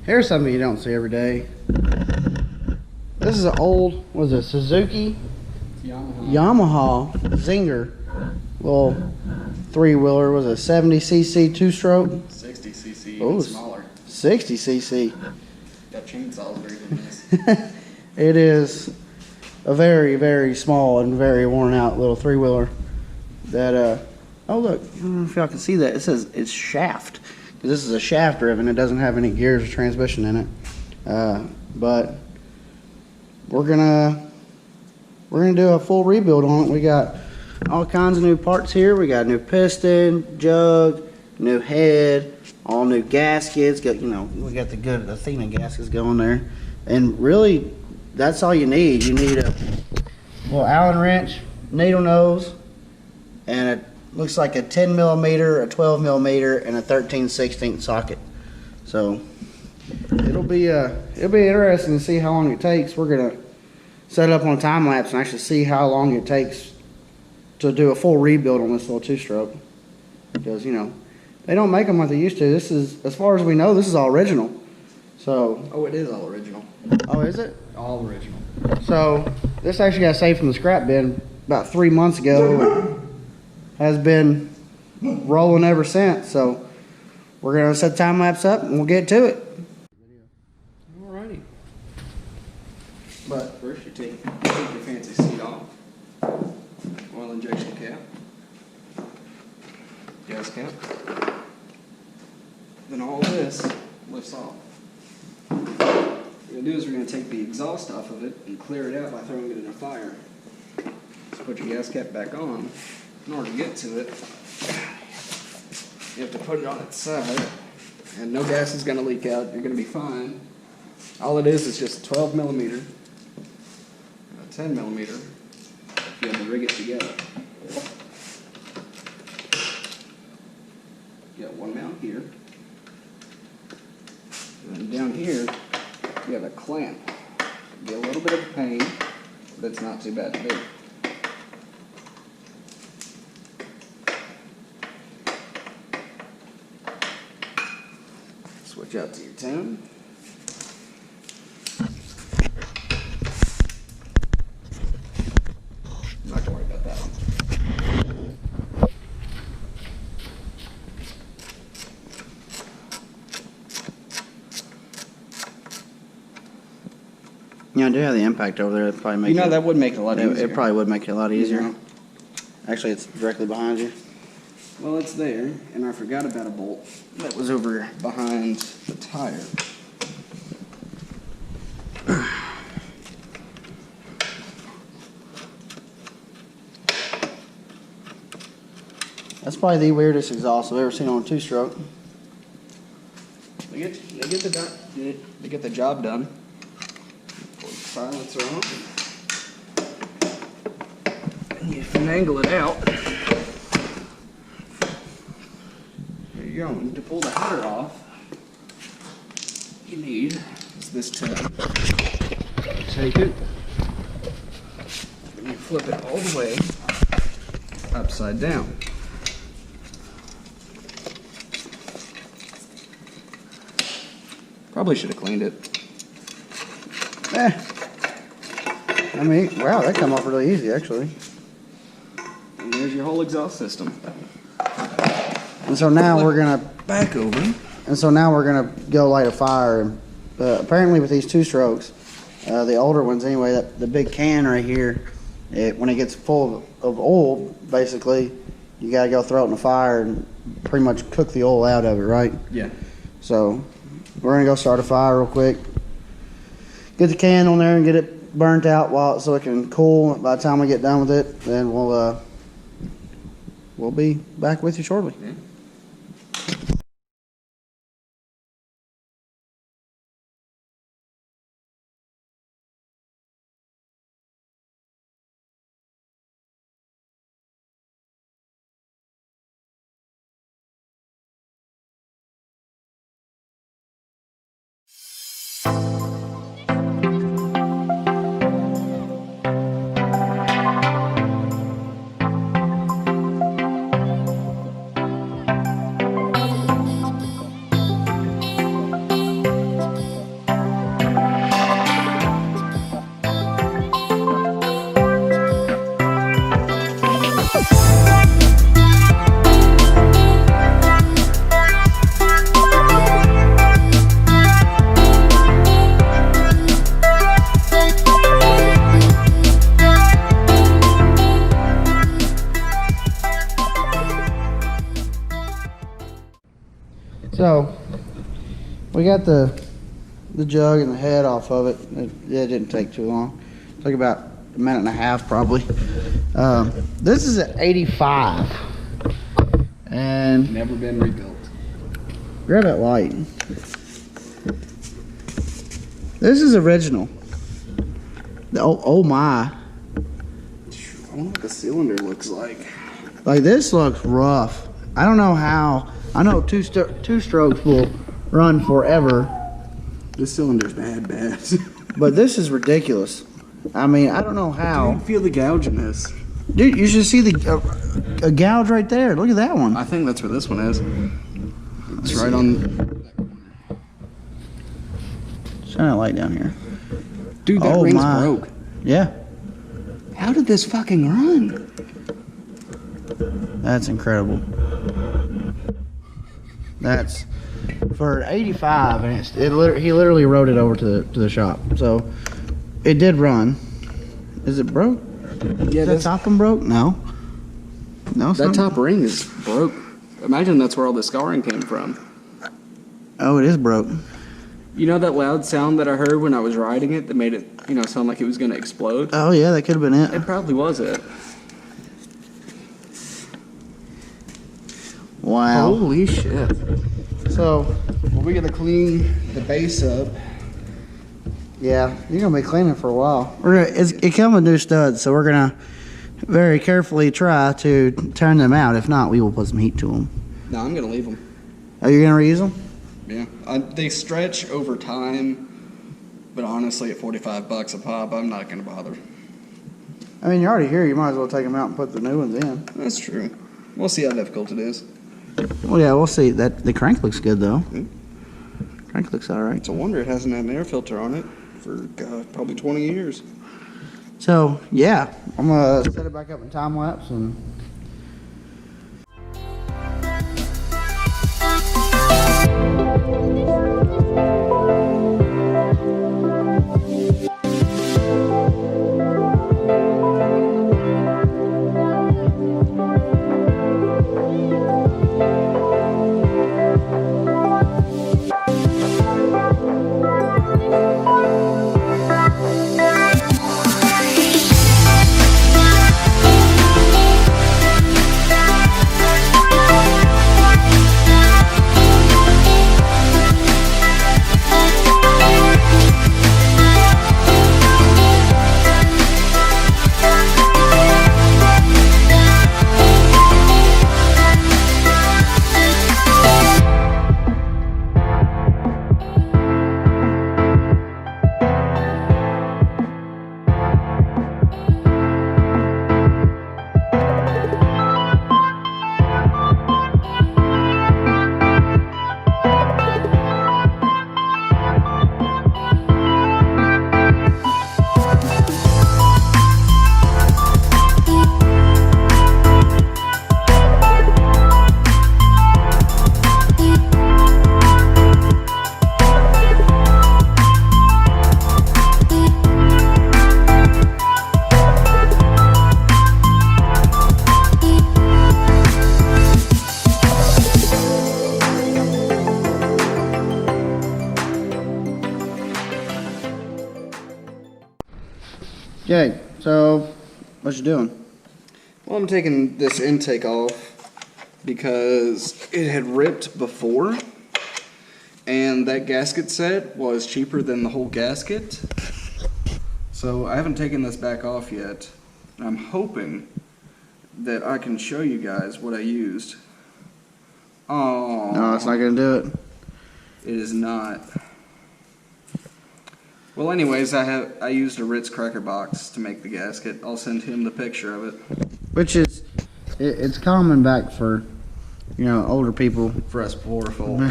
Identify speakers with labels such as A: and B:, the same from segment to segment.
A: Here's something you don't see every day. This is an old, what is it, Suzuki? Yamaha Zinger. Little three-wheeler. Was it 70cc two-stroke?
B: 60cc,
A: even
B: smaller.
A: 60cc.
B: Got chainsaws very nice.
A: It is a very, very small and very worn out little three-wheeler that, oh look, I don't know if y'all can see that. It says it's shaft. This is a shaft driven. It doesn't have any gears or transmission in it. But we're gonna do a full rebuild on it. We got all kinds of new parts here. We got a new piston, jug, new head, all new gaskets. Got, you know, we got the good Athena gaskets going there. And really, that's all you need. You need a little Allen wrench, needle nose, and it looks like a 10 millimeter, a 12 millimeter, and a 13/16 socket. So it'll be interesting to see how long it takes. We're gonna set it up on a time lapse and actually see how long it takes to do a full rebuild on this little two-stroke, because you know they don't make them like they used to. This is, as far as we know, this is all original. So
B: Oh, it is all original.
A: oh, is it?
B: All original.
A: So this actually got saved from the scrap bin about 3 months ago. Has been rolling ever since. So we're gonna set the time lapse up and we'll get to it.
B: Alrighty. But first you take your fancy seat off. Oil injection cap. Gas cap. Then all this lifts off. What we're gonna do is we're gonna take the exhaust off of it and clear it out by throwing it in a fire. So put your gas cap back on. In order to get to it, you have to put it on its side, and no gas is going to leak out. You're going to be fine. All it is just 12 millimeter, 10 millimeter. You have to rig it together. You got one mount here, and then down here you have a clamp. Get a little bit of a pain, but it's not too bad to do. Switch out to your tune. Not gonna worry about that one.
A: Yeah, I do have the impact over there. It'd probably make
B: that would make it a lot easier.
A: It probably would make it a lot easier.
B: Yeah.
A: Actually, it's directly behind you.
B: Well, it's there, and I forgot about a bolt that was over behind the tire.
A: That's probably the weirdest exhaust I've ever seen on a two-stroke.
B: They get the job done. Pull the silencer off. And you finagle it out. There you go. To pull the header off, you need is this tab. Take it, and you flip it all the way upside down. Probably should have cleaned it.
A: I mean, wow, that come off really easy, actually.
B: And there's your whole exhaust system.
A: And so now we're gonna
B: Back over.
A: And so now we're gonna go light a fire. Apparently, with these two strokes, the older ones anyway, the big can right here, when it gets full of oil, basically, you gotta go throw it in the fire and pretty much cook the oil out of it, right?
B: Yeah.
A: So we're gonna go start a fire real quick. Get the can on there and get it burnt out so it can cool. By the time we get done with it, then we'll be back with you shortly.
B: Yeah.
A: got the jug and the head off of it. It didn't take too long. It took about a minute and a half probably. This is at 85. And
B: Never been rebuilt.
A: grab that light. This is original. Oh my.
B: I wonder what the cylinder looks like.
A: Like this looks rough. I don't know how. I know two strokes will run forever.
B: This cylinder's bad.
A: But this is ridiculous. I mean, I don't know how.
B: Dude, feel the gouge in this.
A: Dude, you should see the a gouge right there. Look at that one.
B: I think that's where this one is. It's right on.
A: Shine that light down here.
B: Dude, that
A: Oh,
B: ring's
A: my.
B: broke.
A: Yeah,
B: How did this fucking run?
A: that's incredible. That's for 85, and he literally rode it over to the shop. So it did run. Is it broke?
B: Yeah,
A: Is that top one broke? No. No.
B: that top ring is broke. Imagine that's where all the scarring came from.
A: Oh, it is broke.
B: You know that loud sound that I heard when I was riding it that made it, sound like it was going to explode?
A: Oh yeah, that could have been
B: It
A: it.
B: probably was it.
A: Wow.
B: Holy shit.
A: So we're gonna clean the base up. Yeah, you're gonna be cleaning for a while. It comes with new studs, so we're gonna very carefully try to turn them out. If not, we will put some heat to them.
B: No, I'm going to leave them.
A: Are you gonna reuse them?
B: Yeah. They stretch over time, but honestly, at $45 a pop, I'm not going to bother.
A: I mean, you're already here. You might as well take them out and put the new ones in.
B: That's true. We'll see how difficult it is.
A: Well, yeah, we'll see. That the crank looks good though. Crank looks all right.
B: It's a wonder it hasn't had an air filter on it for, God, probably 20 years.
A: So yeah, I'm gonna set it back up in time lapse and. Okay, so what you doing?
B: Well, I'm taking this intake off because it had ripped before, and that gasket set was cheaper than the whole gasket. So I haven't taken this back off yet. I'm hoping that I can show you guys what I used. Oh,
A: No, it's not gonna do it.
B: it is not. Well, anyways, I used a Ritz cracker box to make the gasket. I'll send him the picture of it.
A: Which is, it's common back for, older people
B: For us poor folk.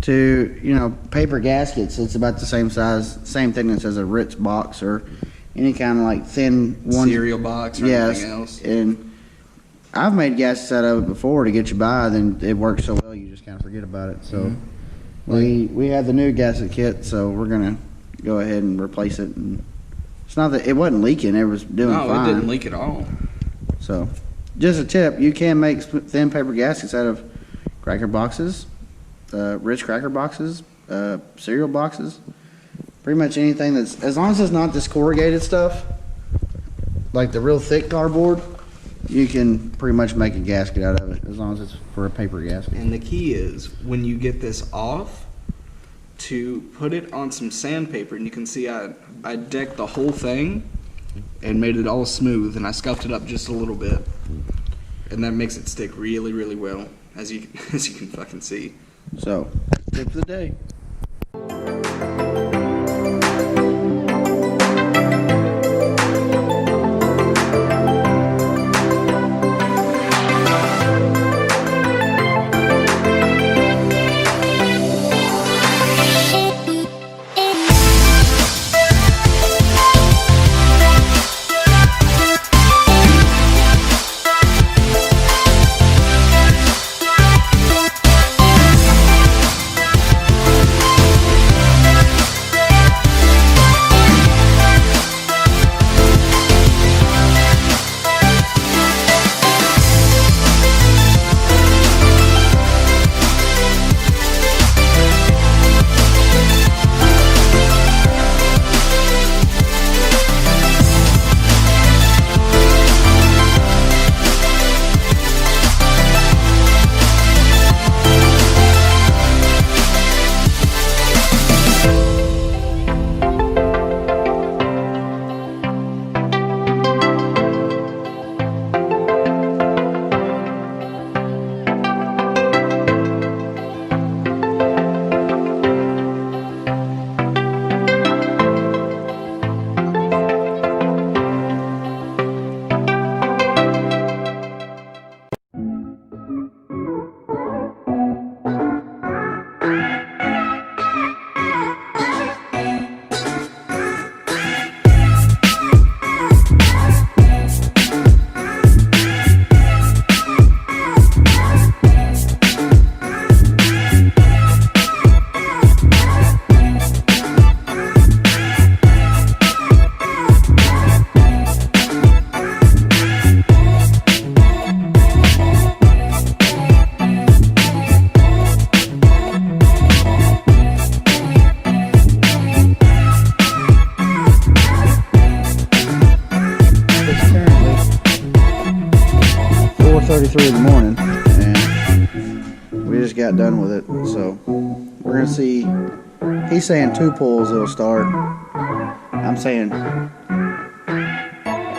A: to, paper gaskets. It's about the same size, same thickness as a Ritz box or any kind of like thin one.
B: Cereal box or
A: Yes,
B: anything else.
A: and I've made gaskets out of it before to get you by. Then it works so well, you just kind of forget about it. So we have the new gasket kit, so we're gonna go ahead and replace it. And it's not that it wasn't leaking; it was doing
B: No,
A: fine.
B: it didn't leak at all.
A: So, just a tip: you can make thin paper gaskets out of cracker boxes, Ritz cracker boxes, cereal boxes. Pretty much anything that's, as long as it's not this corrugated stuff, like the real thick cardboard, you can pretty much make a gasket out of it, as long as it's for a paper gasket.
B: And the key is, when you get this off, to put it on some sandpaper, and you can see I decked the whole thing and made it all smooth, and I scuffed it up just a little bit. And that makes it stick really, really well, as you can fucking see.
A: So, tip of the day. In the morning, and we just got done with it. So we're gonna see. He's saying 2 pulls it'll start. I'm saying I'm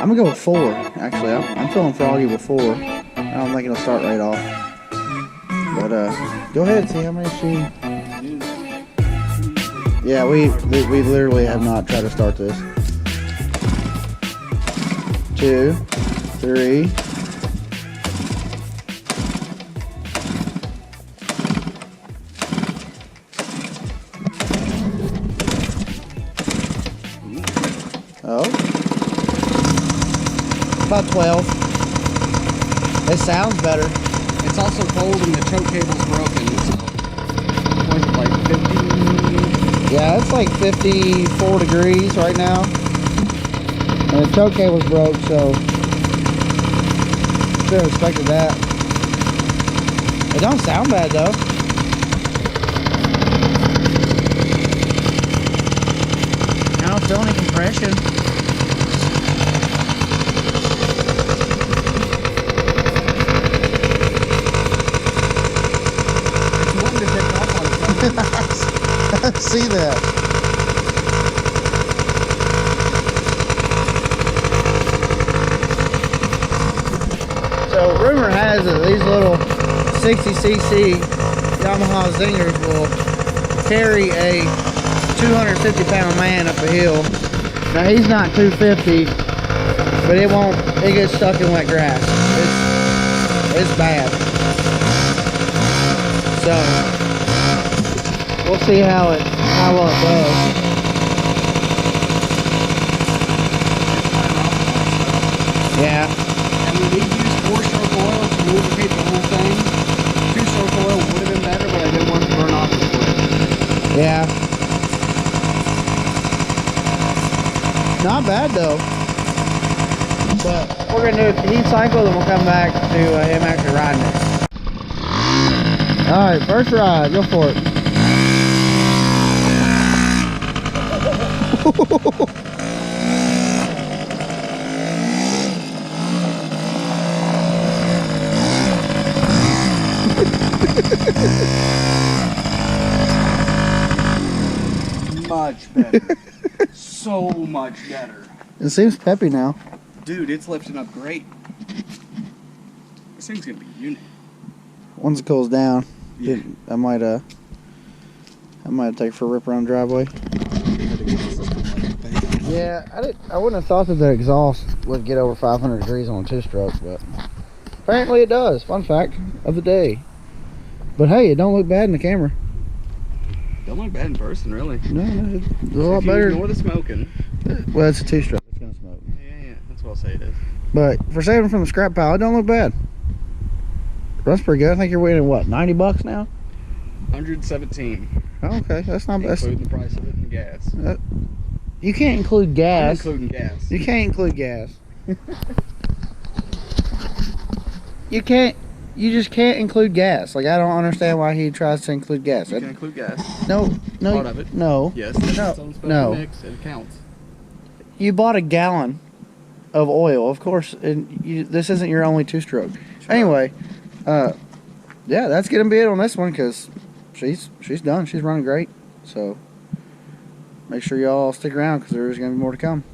A: gonna go with 4. Actually, I'm feeling froggy with 4. I don't think it'll start right off. But go ahead and see how many she. Yeah, we literally have not tried to start this. 2, 3. Oh, about 12. It sounds better.
B: It's also cold and the choke cable's broken. It's like 50.
A: Yeah, it's like 54 degrees right now. And the choke cable's broke, so should have expected that. It don't sound bad though. I don't feel any compression. I see that. So rumor has it these little 60cc Yamaha Zingers will carry a 250-pound man up a hill. Now he's not 250, but it gets stuck in wet grass. It's bad. So we'll see how well it does. Yeah.
B: And we did use 4-stroke oil to lubricate the whole thing. 2-stroke oil would have been better, but I didn't want to burn off the foot.
A: Yeah. Not bad though. But we're gonna do a heat cycle, then we'll come back to him actually riding it. All right, first ride, go for it.
B: much better. So much better.
A: It seems peppy now.
B: Dude, it's lifting up great. This thing's gonna be a unit.
A: Once it cools down,
B: Yeah.
A: I might take it for a rip around the driveway. Yeah, I wouldn't have thought that the exhaust would get over 500 degrees on a two-stroke, but apparently it does. Fun fact of the day. But hey, it don't look bad in the camera.
B: Don't look bad in person, really.
A: No, it's a lot
B: If you
A: better.
B: ignore the smoking.
A: Well, it's a two-stroke. It's gonna smoke.
B: Yeah, that's what I'll say it is.
A: But for saving from the scrap pile, it don't look bad. Runs pretty good. I think you're waiting what, 90 bucks now?
B: 117.
A: Oh, okay, that's not bad.
B: Including the price of it and gas.
A: You can't include
B: I'm
A: gas.
B: including gas.
A: You can't include gas. You can't. You just can't include gas. Like, I don't understand why he tries to include gas.
B: You can include gas.
A: No,
B: Part of it.
A: no.
B: Yes, it's
A: No,
B: its own special
A: no.
B: mix. It counts.
A: You bought a gallon of oil, of course, and this isn't your only two-stroke.
B: Sure.
A: Anyway, yeah, that's gonna be it on this one because she's done. She's running great. So make sure y'all stick around because there's gonna be more to come.